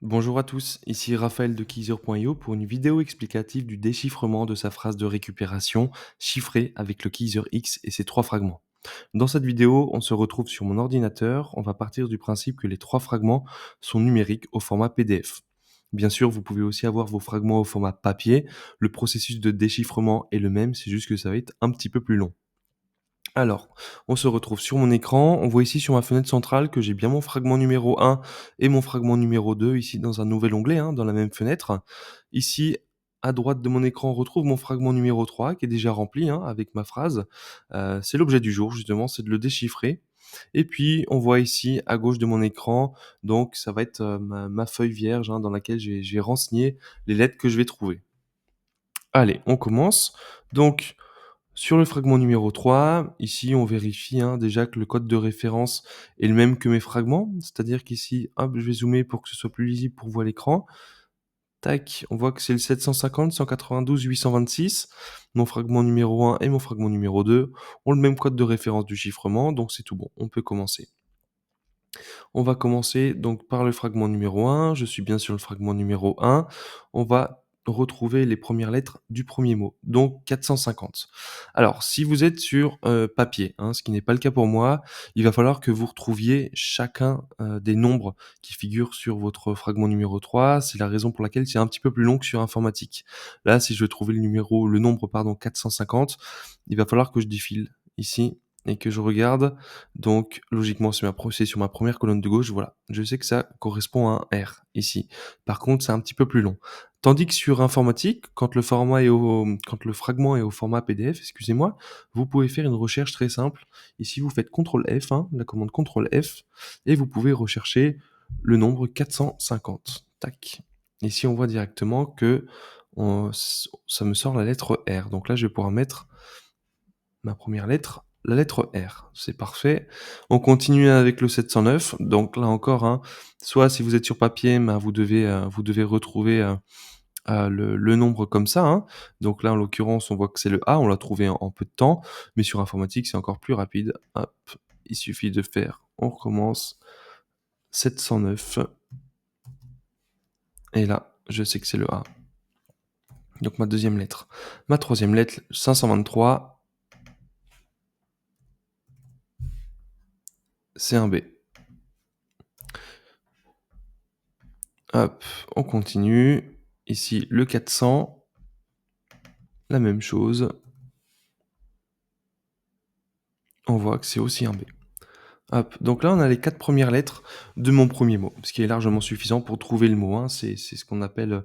Bonjour à tous, ici Raphaël de Keezer.io pour une vidéo explicative du déchiffrement de sa phrase de récupération chiffrée avec le Keezer X et ses trois fragments. Dans cette vidéo, on se retrouve sur mon ordinateur, on va partir du principe que les trois fragments sont numériques au format PDF. Bien sûr, vous pouvez aussi avoir vos fragments au format papier, le processus de déchiffrement est le même, c'est juste que ça va être un petit peu plus long. Alors, on se retrouve sur mon écran. On voit ici sur ma fenêtre centrale que j'ai bien mon fragment numéro 1 et mon fragment numéro 2 ici dans un nouvel onglet, dans la même fenêtre. Ici, à droite de mon écran, on retrouve mon fragment numéro 3 qui est déjà rempli avec ma phrase. C'est l'objet du jour, justement, c'est de le déchiffrer. Et puis, on voit ici à gauche de mon écran, donc ça va être ma feuille vierge dans laquelle j'ai renseigné les lettres que je vais trouver. Allez, on commence. Donc, sur le fragment numéro 3, ici, on vérifie, déjà que le code de référence est le même que mes fragments. C'est-à-dire qu'ici, hop, je vais zoomer pour que ce soit plus lisible pour vous à l'écran. Tac, on voit que c'est le 750 192 826. Mon fragment numéro 1 et mon fragment numéro 2 ont le même code de référence du chiffrement, donc c'est tout bon, on peut commencer. On va commencer donc par le fragment numéro 1. Je suis bien sur le fragment numéro 1. On va retrouver les premières lettres du premier mot, donc 450. Alors, si vous êtes sur papier, ce qui n'est pas le cas pour moi, il va falloir que vous retrouviez chacun des nombres qui figurent sur votre fragment numéro 3. C'est la raison pour laquelle c'est un petit peu plus long que sur informatique. Là, si je veux trouver le nombre, pardon, 450, il va falloir que je défile ici et que je regarde. Donc logiquement, c'est sur ma première colonne de gauche, voilà. Je sais que ça correspond à un R ici. Par contre, c'est un petit peu plus long. Tandis que sur informatique, quand le fragment est au format PDF, excusez-moi, vous pouvez faire une recherche très simple. Ici, vous faites CTRL F, la commande CTRL F, et vous pouvez rechercher le nombre 450. Tac. Ici, on voit directement que ça me sort la lettre R. Donc là, je vais pouvoir mettre ma première lettre, la lettre R. C'est parfait. On continue avec le 709. Donc là encore, soit si vous êtes sur papier, vous devez retrouver le nombre comme ça. Donc là, en l'occurrence, on voit que c'est le A. On l'a trouvé en peu de temps. Mais sur informatique, c'est encore plus rapide. Hop, il suffit de faire. On recommence. 709. Et là, je sais que c'est le A. Donc ma deuxième lettre. Ma troisième lettre, 523. C'est un B. Hop, on continue. Ici, le 400, la même chose. On voit que c'est aussi un B. Hop, donc là, on a les 4 premières lettres de mon premier mot, ce qui est largement suffisant pour trouver le mot, C'est ce qu'on appelle,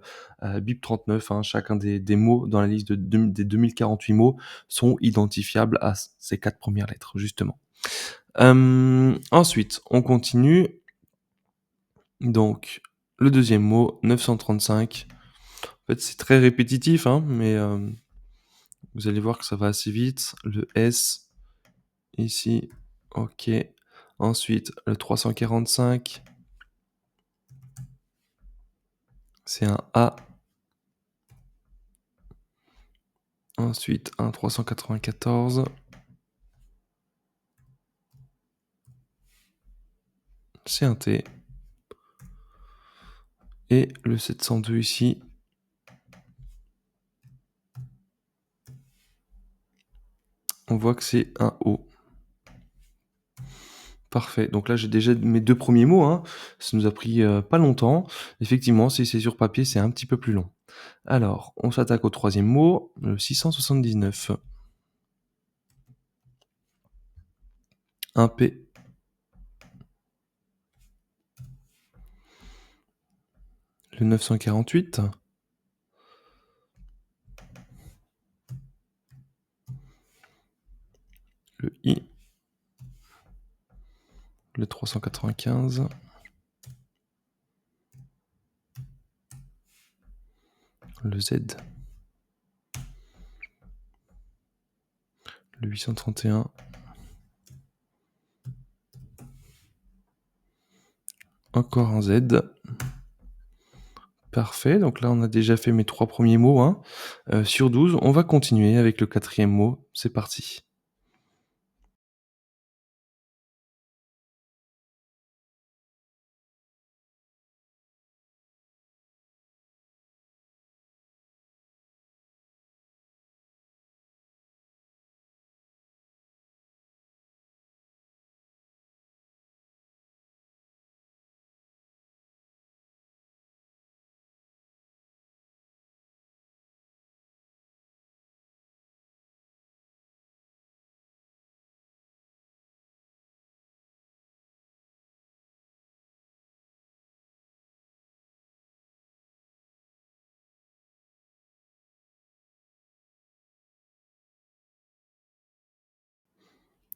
BIP 39, Chacun des mots dans la liste des 2048 mots sont identifiables à ces 4 premières lettres, justement. Ensuite, on continue. Donc le deuxième mot, 935. En fait, c'est très répétitif, mais vous allez voir que ça va assez vite. Le S, ici, OK. Ensuite, le 345, c'est un A. Ensuite, un 394, c'est un T. Et le 702 ici, on voit que c'est un O. Parfait. Donc là, j'ai déjà mes 2 premiers mots. Ça nous a pris, pas longtemps. Effectivement, si c'est sur papier, c'est un petit peu plus long. Alors, on s'attaque au troisième mot, le 679. Un P. Le 948. Le I. Le 395. Le Z. Le 831. Encore un Z. Parfait, donc là, on a déjà fait mes 3 premiers mots, sur 12. On va continuer avec le quatrième mot. C'est parti.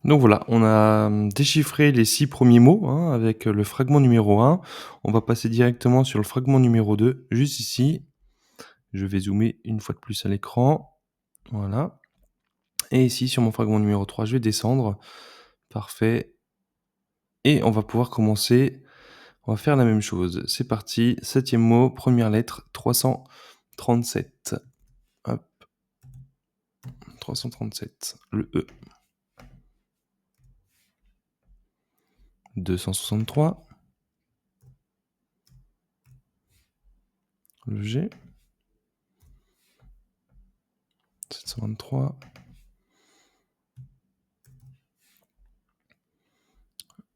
Donc voilà, on a, déchiffré les 6 premiers mots, hein, avec, le fragment numéro 1. On va passer directement sur le fragment numéro 2, juste ici. Je vais zoomer une fois de plus à l'écran. Voilà, et ici sur mon fragment numéro 3, je vais descendre. Parfait, et on va pouvoir commencer. On va faire la même chose. C'est parti, 7e mot, première lettre, 337. Hop, 337. Le E. 263. Le G. 723.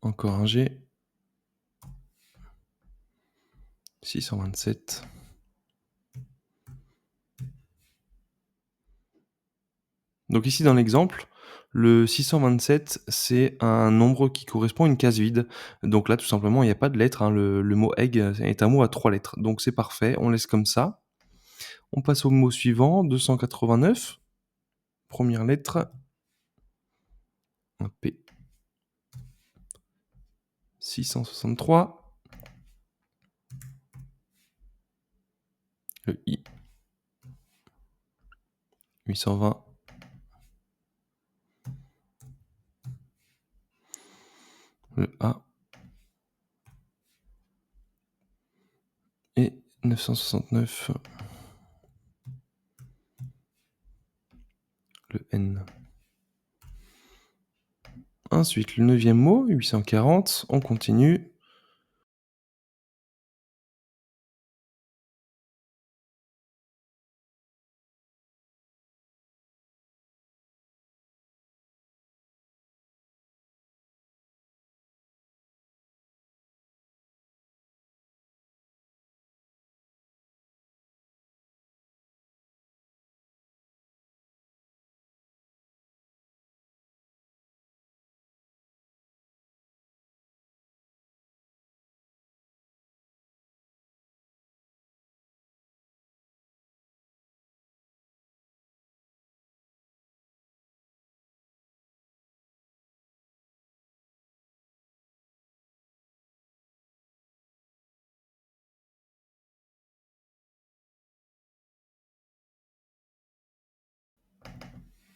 Encore un G. 627. Donc ici dans l'exemple, le 627, c'est un nombre qui correspond à une case vide. Donc là, tout simplement, il n'y a pas de lettre, hein. Le mot egg est un mot à 3 lettres. Donc c'est parfait, on laisse comme ça. On passe au mot suivant, 289. Première lettre, un P. 663. Le I. 820. Le A. Et 969. Le N. Ensuite, le 9e mot, 840. On continue.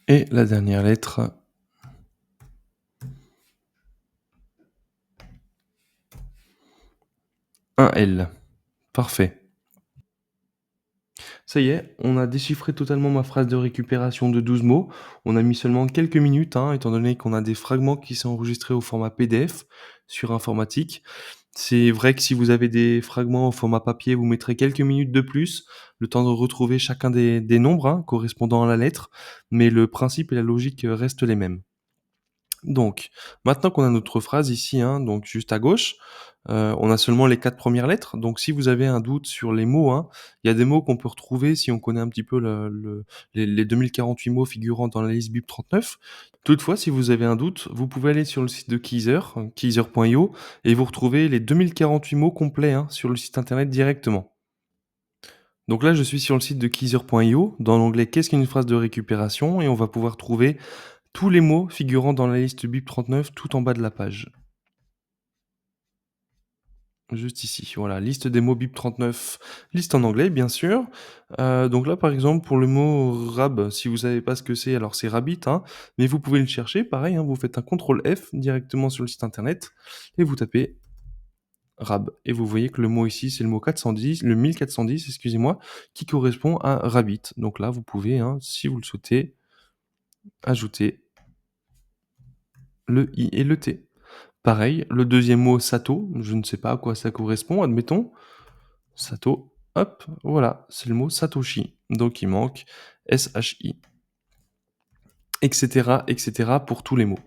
Et la dernière lettre, un L. Parfait. Ça y est, on a déchiffré totalement ma phrase de récupération de 12 mots. On a mis seulement quelques minutes, hein, étant donné qu'on a des fragments qui sont enregistrés au format PDF sur informatique. C'est vrai que si vous avez des fragments au format papier, vous mettrez quelques minutes de plus, le temps de retrouver chacun des nombres, hein, correspondant à la lettre, mais le principe et la logique, restent les mêmes. Donc, maintenant qu'on a notre phrase ici, hein, donc juste à gauche, on a seulement les 4 premières lettres. Donc si vous avez un doute sur les mots, hein, il y a des mots qu'on peut retrouver si on connaît un petit peu les 2048 mots figurant dans la liste BIP 39. Toutefois, si vous avez un doute, vous pouvez aller sur le site de Keezer, keezer.io, et vous retrouvez les 2048 mots complets, hein, sur le site internet directement. Donc là, je suis sur le site de keezer.io, dans l'onglet «Qu'est-ce qu'une phrase de récupération?» et on va pouvoir trouver tous les mots figurant dans la liste BIP 39 tout en bas de la page. Juste ici, voilà, liste des mots BIP 39, liste en anglais bien sûr. Donc là, par exemple, pour le mot rab, si vous savez pas ce que c'est, alors c'est rabbit, hein, mais vous pouvez le chercher, pareil, hein, vous faites un contrôle F directement sur le site internet et vous tapez rab et vous voyez que le mot ici, c'est le mot 410, le 1410, excusez-moi, qui correspond à rabbit. Donc là, vous pouvez, hein, si vous le souhaitez, ajouter le i et le t. Pareil, le deuxième mot sato, je ne sais pas à quoi ça correspond, admettons. Sato, hop, voilà, c'est le mot Satoshi. Donc il manque SHI, et cetera pour tous les mots.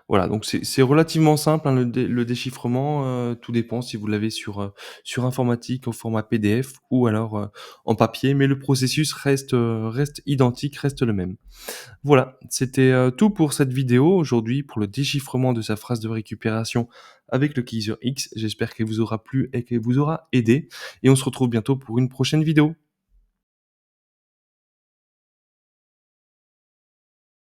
Voilà, donc c'est relativement simple, hein, le déchiffrement, tout dépend si vous l'avez sur informatique, au format PDF ou alors, en papier, mais le processus reste identique, reste le même. Voilà, c'était, tout pour cette vidéo aujourd'hui pour le déchiffrement de sa phrase de récupération avec le Keezer X. J'espère qu'elle vous aura plu et qu'elle vous aura aidé et on se retrouve bientôt pour une prochaine vidéo.